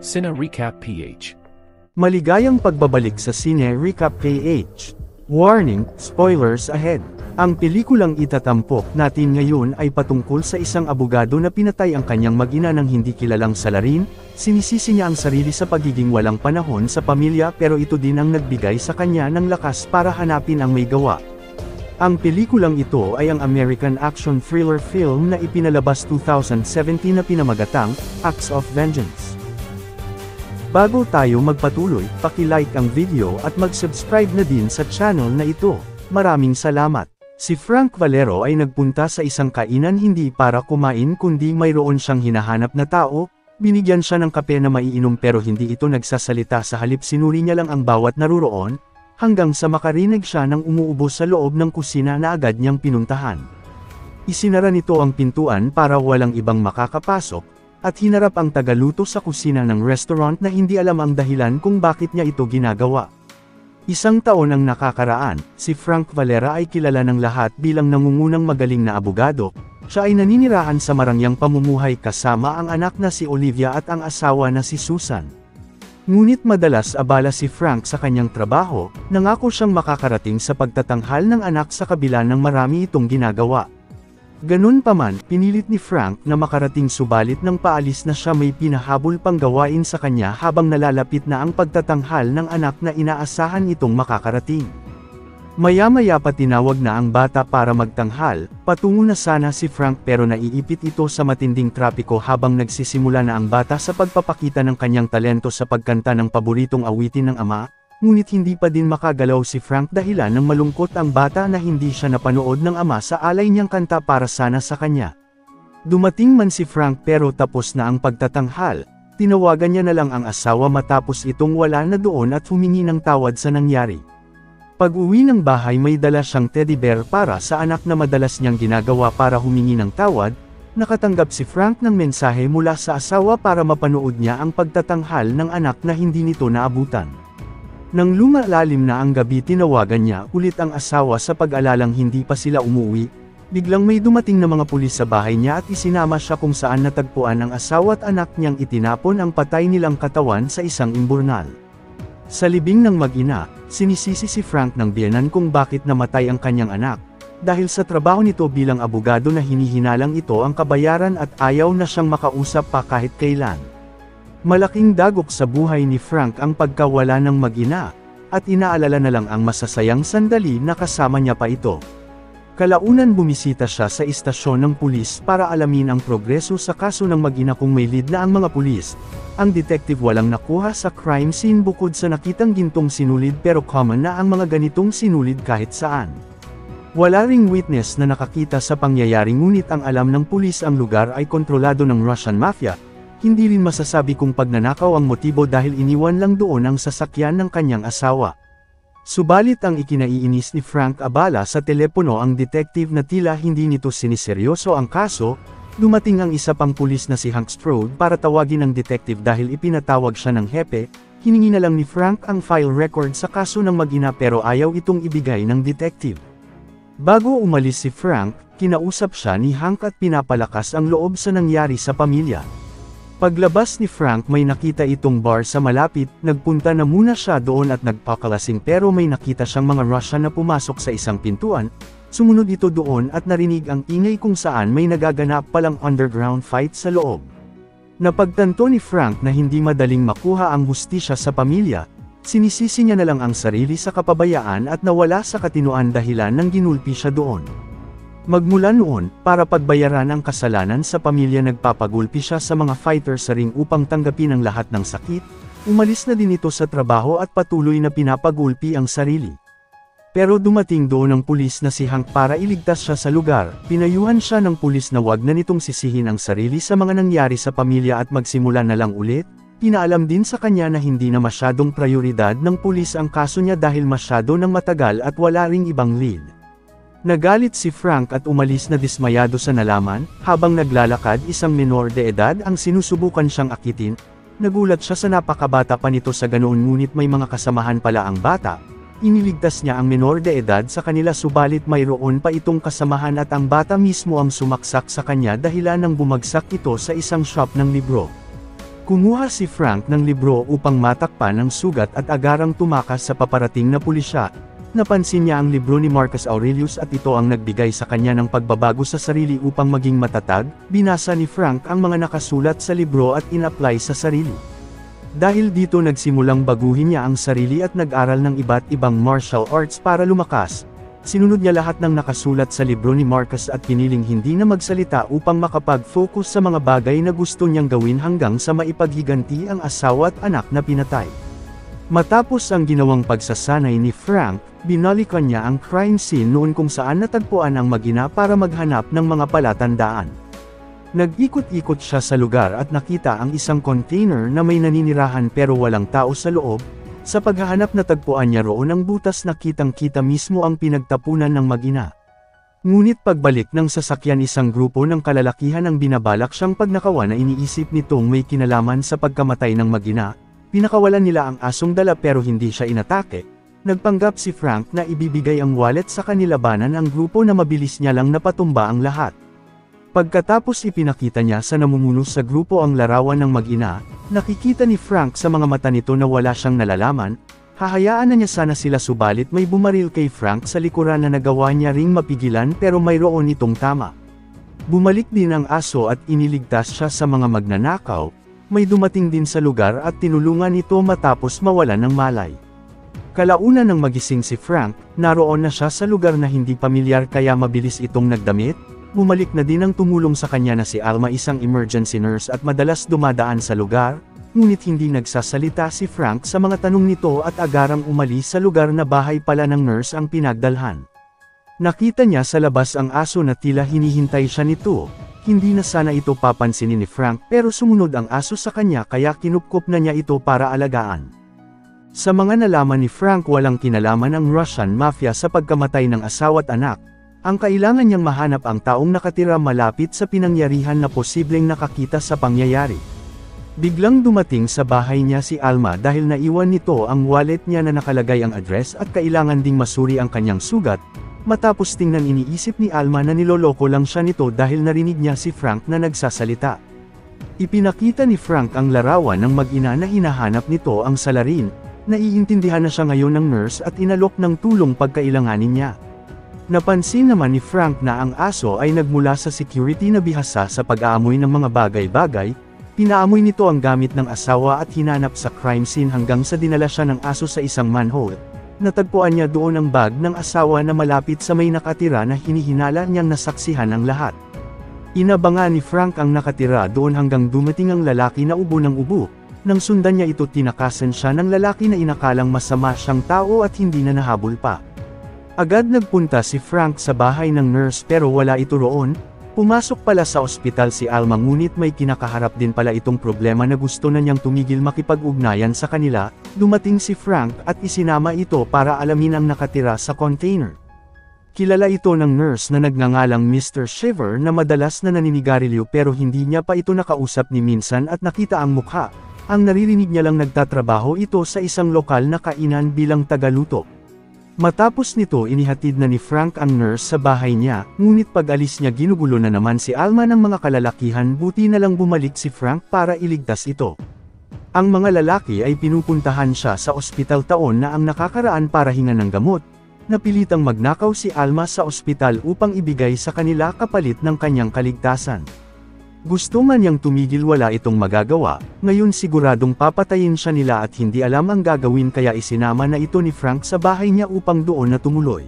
Cine Recap PH. Maligayang pagbabalik sa Cine Recap PH. Warning, spoilers ahead. Ang pelikulang itatampok natin ngayon ay patungkol sa isang abogado na pinatay ang kanyang mag-ina ng hindi kilalang salarin. Sinisisi niya ang sarili sa pagiging walang panahon sa pamilya pero ito din ang nagbigay sa kanya ng lakas para hanapin ang may gawa. Ang pelikulang ito ay ang American action thriller film na ipinalabas 2017 na pinamagatang Acts of Vengeance. Bago tayo magpatuloy, paki-like ang video at mag-subscribe na din sa channel na ito. Maraming salamat. Si Frank Valero ay nagpunta sa isang kainan hindi para kumain kundi mayroon siyang hinahanap na tao. Binigyan siya ng kape na maiinom pero hindi ito nagsasalita, sa halip sinuri niya lang ang bawat naruroon, hanggang sa makarinig siya ng umuubo sa loob ng kusina na agad niyang pinuntahan. Isinara nito ang pintuan para walang ibang makakapasok, at hinarap ang tagaluto sa kusina ng restaurant na hindi alam ang dahilan kung bakit niya ito ginagawa. Isang taon ang nakakaraan, si Frank Valera ay kilala ng lahat bilang nangungunang magaling na abogado. Siya ay naninirahan sa marangyang pamumuhay kasama ang anak na si Olivia at ang asawa na si Susan. Ngunit madalas abala si Frank sa kanyang trabaho, nangako siyang makakarating sa pagtatanghal ng anak sa kabila ng marami itong ginagawa. Ganun pa man, pinilit ni Frank na makarating subalit nang paalis na siya may pinahabol pang gawain sa kanya habang nalalapit na ang pagtatanghal ng anak na inaasahan itong makakarating. Maya-maya pa tinawag na ang bata para magtanghal, patungo na sana si Frank pero naiipit ito sa matinding trapiko habang nagsisimula na ang bata sa pagpapakita ng kanyang talento sa pagkanta ng paboritong awitin ng ama. Ngunit hindi pa din makagalaw si Frank dahilan ng malungkot ang bata na hindi siya napanood ng ama sa alay niyang kanta para sana sa kanya. Dumating man si Frank pero tapos na ang pagtatanghal, tinawagan niya na lang ang asawa matapos itong wala na doon at humingi ng tawad sa nangyari. Pag-uwi ng bahay may dala siyang teddy bear para sa anak na madalas niyang ginagawa para humingi ng tawad. Nakatanggap si Frank ng mensahe mula sa asawa para mapanood niya ang pagtatanghal ng anak na hindi nito naabutan. Nang lumalalim na ang gabi, tinawagan niya ulit ang asawa sa pag-alalang hindi pa sila umuwi. Biglang may dumating na mga pulis sa bahay niya at isinama siya kung saan natagpuan ang asawa at anak niyang itinapon ang patay nilang katawan sa isang imburnal. Sa libing ng mag-ina, sinisisi si Frank ng biyenan kung bakit namatay ang kanyang anak. Dahil sa trabaho nito bilang abogado na hinihinalang ito ang kabayaran at ayaw na siyang makausap pa kahit kailan. Malaking dagok sa buhay ni Frank ang pagkawala ng mag-ina, at inaalala na lang ang masasayang sandali na kasama niya pa ito. Kalaunan bumisita siya sa istasyon ng pulis para alamin ang progreso sa kaso ng mag-ina kung may lead na ang mga pulis. Ang detective walang nakuha sa crime scene bukod sa nakitang gintong sinulid pero common na ang mga ganitong sinulid kahit saan. Wala ring witness na nakakita sa pangyayari ngunit ang alam ng pulis ang lugar ay kontrolado ng Russian Mafia. Hindi rin masasabi kung pagnanakaw ang motibo dahil iniwan lang doon ang sasakyan ng kanyang asawa. Subalit ang ikinaiinis ni Frank abala sa telepono ang detective na tila hindi nito siniseryoso ang kaso. Dumating ang isa pang pulis na si Hank Strode para tawagin ang detective dahil ipinatawag siya ng hepe. Hiningi na lang ni Frank ang file record sa kaso ng mag-ina pero ayaw itong ibigay ng detective. Bago umalis si Frank, kinausap siya ni Hank at pinapalakas ang loob sa nangyari sa pamilya. Paglabas ni Frank may nakita itong bar sa malapit, nagpunta na muna siya doon at nagpakalasing pero may nakita siyang mga Russian na pumasok sa isang pintuan. Sumunod ito doon at narinig ang ingay kung saan may nagaganap palang underground fight sa loob. Napagtanto ni Frank na hindi madaling makuha ang hustisya sa pamilya. Sinisisi niya na lang ang sarili sa kapabayaan at nawala sa katinoan dahilan ng ginulpi siya doon. Magmula noon, para pagbayaran ang kasalanan sa pamilya nagpapagulpi siya sa mga fighter sa ring upang tanggapin ang lahat ng sakit. Umalis na din ito sa trabaho at patuloy na pinapagulpi ang sarili. Pero dumating doon ang pulis na si Hank para iligtas siya sa lugar. Pinayuhan siya ng pulis na wag na nitong sisihin ang sarili sa mga nangyari sa pamilya at magsimula na lang ulit. Pinaalam din sa kanya na hindi na masyadong prioridad ng pulis ang kaso niya dahil masyado nang matagal at wala ring ibang lead. Nagalit si Frank at umalis na dismayado sa nalaman. Habang naglalakad isang menor de edad ang sinusubukan siyang akitin. Nagulat siya sa napakabata pa nito sa ganoon ngunit may mga kasamahan pala ang bata. Iniligtas niya ang menor de edad sa kanila subalit mayroon pa itong kasamahan at ang bata mismo ang sumaksak sa kanya dahilan ng bumagsak ito sa isang shop ng libro. Kumuha si Frank ng libro upang matakpan ang sugat at agarang tumakas sa paparating na pulisya. Napansin niya ang libro ni Marcus Aurelius at ito ang nagbigay sa kanya ng pagbabago sa sarili upang maging matatag. Binasa ni Frank ang mga nakasulat sa libro at in-apply sa sarili. Dahil dito nagsimulang baguhin niya ang sarili at nag-aral ng iba't ibang martial arts para lumakas. Sinunod niya lahat ng nakasulat sa libro ni Marcus at piniling hindi na magsalita upang makapag-focus sa mga bagay na gusto niyang gawin hanggang sa maipaghiganti ang asawa at anak na pinatay. Matapos ang ginawang pagsasanay ni Frank, binalikan niya ang crime scene noon kung saan natagpuan ang mag-ina para maghanap ng mga palatandaan. Nag-ikot-ikot siya sa lugar at nakita ang isang container na may naninirahan pero walang tao sa loob. Sa paghahanap natagpuan niya roon ang butas na kitang-kita mismo ang pinagtapunan ng mag-ina. Ngunit pagbalik ng sasakyan isang grupo ng kalalakihan ang binabalak siyang pagnakawan na iniisip nitong may kinalaman sa pagkamatay ng mag-ina. Pinakawalan nila ang asong dala pero hindi siya inatake. Nagpanggap si Frank na ibibigay ang wallet sa kanilabanan ang grupo na mabilis niya lang napatumba ang lahat. Pagkatapos ipinakita niya sa namumuno sa grupo ang larawan ng mag-ina, nakikita ni Frank sa mga mata nito na wala siyang nalalaman. Hahayaan na niya sana sila subalit may bumaril kay Frank sa likuran na nagawa niya ring mapigilan pero mayroon itong tama. Bumalik din ang aso at iniligtas siya sa mga magnanakaw. May dumating din sa lugar at tinulungan ito matapos mawalan ng malay. Kalaunan ng magising si Frank, naroon na siya sa lugar na hindi pamilyar kaya mabilis itong nagdamit. Bumalik na din ang tumulong sa kanya na si Alma, isang emergency nurse at madalas dumadaan sa lugar, ngunit hindi nagsasalita si Frank sa mga tanong nito at agarang umalis sa lugar na bahay pala ng nurse ang pinagdalhan. Nakita niya sa labas ang aso na tila hinihintay siya nito. Hindi na sana ito papansinin ni Frank pero sumunod ang aso sa kanya kaya kinupkop na niya ito para alagaan. Sa mga nalaman ni Frank walang kinalaman ang Russian mafia sa pagkamatay ng asawa at anak. Ang kailangan niyang mahanap ang taong nakatira malapit sa pinangyarihan na posibleng nakakita sa pangyayari. Biglang dumating sa bahay niya si Alma dahil naiwan nito ang wallet niya na nakalagay ang address at kailangan ding masuri ang kanyang sugat. Matapos tingnan iniisip ni Alma na niloloko lang siya nito dahil narinig niya si Frank na nagsasalita. Ipinakita ni Frank ang larawan ng mag-ina na hinahanap nito ang salarin. Naiintindihan na siya ngayon ng nurse at inalok ng tulong pagkailanganin niya. Napansin naman ni Frank na ang aso ay nagmula sa security na bihasa sa pag-aamoy ng mga bagay-bagay. Pinaamoy nito ang gamit ng asawa at hinanap sa crime scene hanggang sa dinala siya ng aso sa isang manhole. Natagpuan niya doon ang bag ng asawa na malapit sa may nakatira na hinihinala niyang nasaksihan ang lahat. Inabangan ni Frank ang nakatira doon hanggang dumating ang lalaki na ubo ng ubo. Nang sundan niya ito tinakasan siya ng lalaki na inakalang masama siyang tao at hindi na nahabol pa. Agad nagpunta si Frank sa bahay ng nurse pero wala ito roon. Pumasok pala sa ospital si Alma ngunit may kinakaharap din pala itong problema na gusto na niyang tumigil makipag-ugnayan sa kanila. Dumating si Frank at isinama ito para alamin ang nakatira sa container. Kilala ito ng nurse na nagngangalang Mr. Shiver na madalas na naninigarilyo pero hindi niya pa ito nakausap ni minsan at nakita ang mukha. Ang naririnig niya lang nagtatrabaho ito sa isang lokal na kainan bilang tagaluto. Matapos nito inihatid na ni Frank ang nurse sa bahay niya, ngunit pag-alis niya ginugulo na naman si Alma ng mga kalalakihan buti na lang bumalik si Frank para iligtas ito. Ang mga lalaki ay pinupuntahan siya sa ospital taon na ang nakakaraan para hingan ng gamot. Napilitang magnakaw si Alma sa ospital upang ibigay sa kanila kapalit ng kanyang kaligtasan. Gusto man niyang tumigil wala itong magagawa, ngayon siguradong papatayin siya nila at hindi alam ang gagawin kaya isinama na ito ni Frank sa bahay niya upang doon na tumuloy.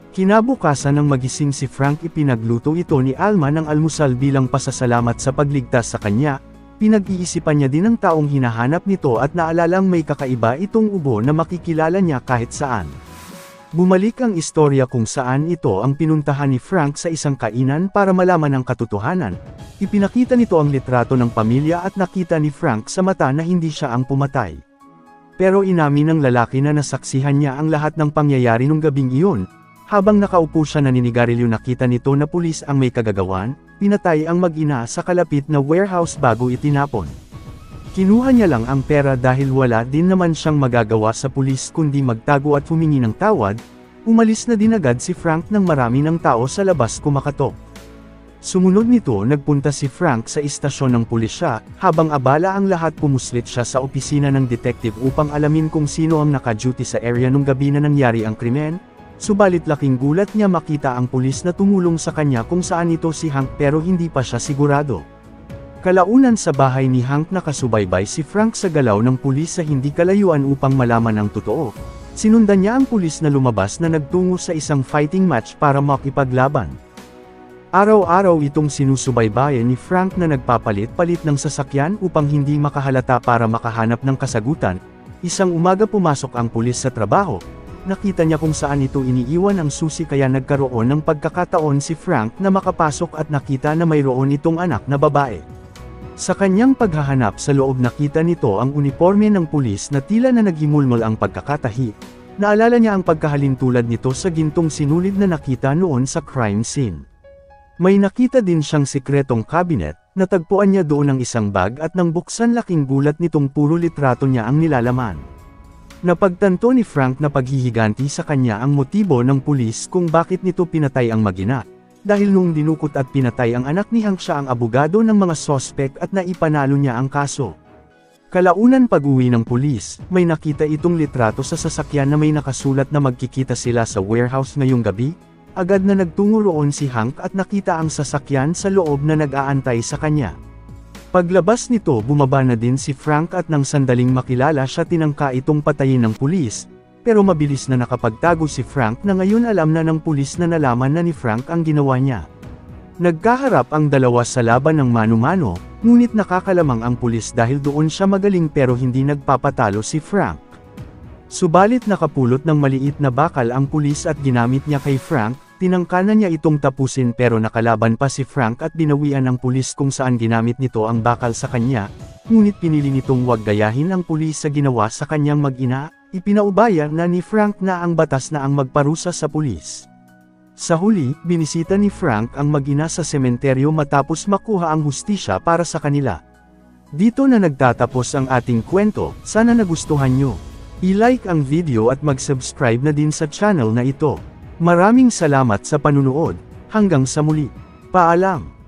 Kinabukasan ng magising si Frank ipinagluto ito ni Alma ng almusal bilang pasasalamat sa pagligtas sa kanya. Pinag-iisipan niya din ang taong hinahanap nito at naalalang may kakaiba itong ubo na makikilala niya kahit saan. Bumalik ang istorya kung saan ito ang pinuntahan ni Frank sa isang kainan para malaman ang katotohanan. Ipinakita nito ang litrato ng pamilya at nakita ni Frank sa mata na hindi siya ang pumatay. Pero inamin ng lalaki na nasaksihan niya ang lahat ng pangyayari nung gabing iyon. Habang nakaupo siya naninigarilyo nakita nito na pulis ang may kagagawan, pinatay ang mag-ina sa kalapit na warehouse bago itinapon. Kinuha niya lang ang pera dahil wala din naman siyang magagawa sa pulis kundi magtago at humingi ng tawad. Umalis na din agad si Frank nang marami ng tao sa labas kumakatok. Sumunod nito nagpunta si Frank sa istasyon ng pulisya, habang abala ang lahat pumuslit siya sa opisina ng detective upang alamin kung sino ang naka-duty sa area nung gabi na nangyari ang krimen, subalit laking gulat niya makita ang pulis na tumulong sa kanya kung saan ito si Hank pero hindi pa siya sigurado. Kalaunan sa bahay ni Hank nakasubaybay si Frank sa galaw ng pulis sa hindi kalayuan upang malaman ang totoo. Sinundan niya ang pulis na lumabas na nagtungo sa isang fighting match para makipaglaban. Araw-araw itong sinusubaybayan ni Frank na nagpapalit-palit ng sasakyan upang hindi makahalata para makahanap ng kasagutan. Isang umaga pumasok ang pulis sa trabaho. Nakita niya kung saan ito iniiwan ang susi kaya nagkaroon ng pagkakataon si Frank na makapasok at nakita na mayroon itong anak na babae. Sa kanyang paghahanap sa loob nakita nito ang uniforme ng pulis na tila na naghimulmol ang pagkakatahi. Naalala niya ang pagkahalintulad nito sa gintong sinulid na nakita noon sa crime scene. May nakita din siyang sikretong cabinet, natagpuan niya doon ang isang bag at nang buksan laking gulat nitong puro litrato niya ang nilalaman. Napagtanto ni Frank na paghihiganti sa kanya ang motibo ng pulis kung bakit nito pinatay ang mag-ina. Dahil nung dinukot at pinatay ang anak ni Hank siya ang abogado ng mga sospek at naipanalo niya ang kaso. Kalaunan pag-uwi ng pulis, may nakita itong litrato sa sasakyan na may nakasulat na magkikita sila sa warehouse ngayong gabi. Agad na nagtungo roon si Hank at nakita ang sasakyan sa loob na nag-aantay sa kanya. Paglabas nito bumaba na din si Frank at nang sandaling makilala siya tinangka itong patayin ng pulis, pero mabilis na nakapagtago si Frank na ngayon alam na ng pulis na nalaman na ni Frank ang ginawa niya. Nagkaharap ang dalawa sa laban ng mano-mano, ngunit nakakalamang ang pulis dahil doon siya magaling pero hindi nagpapatalo si Frank. Subalit nakapulot ng maliit na bakal ang pulis at ginamit niya kay Frank, tinangka na niya itong tapusin pero nakalaban pa si Frank at binawian ng pulis kung saan ginamit nito ang bakal sa kanya, ngunit pinili nitong wag gayahin ang pulis sa ginawa sa kanyang mag-ina, ipinaubaya na ni Frank na ang batas na ang magparusa sa pulis. Sa huli, binisita ni Frank ang mag-ina sa sementeryo matapos makuha ang hustisya para sa kanila. Dito na nagtatapos ang ating kwento, sana nagustuhan nyo. I-like ang video at mag-subscribe na din sa channel na ito. Maraming salamat sa panunood, hanggang sa muli. Paalam!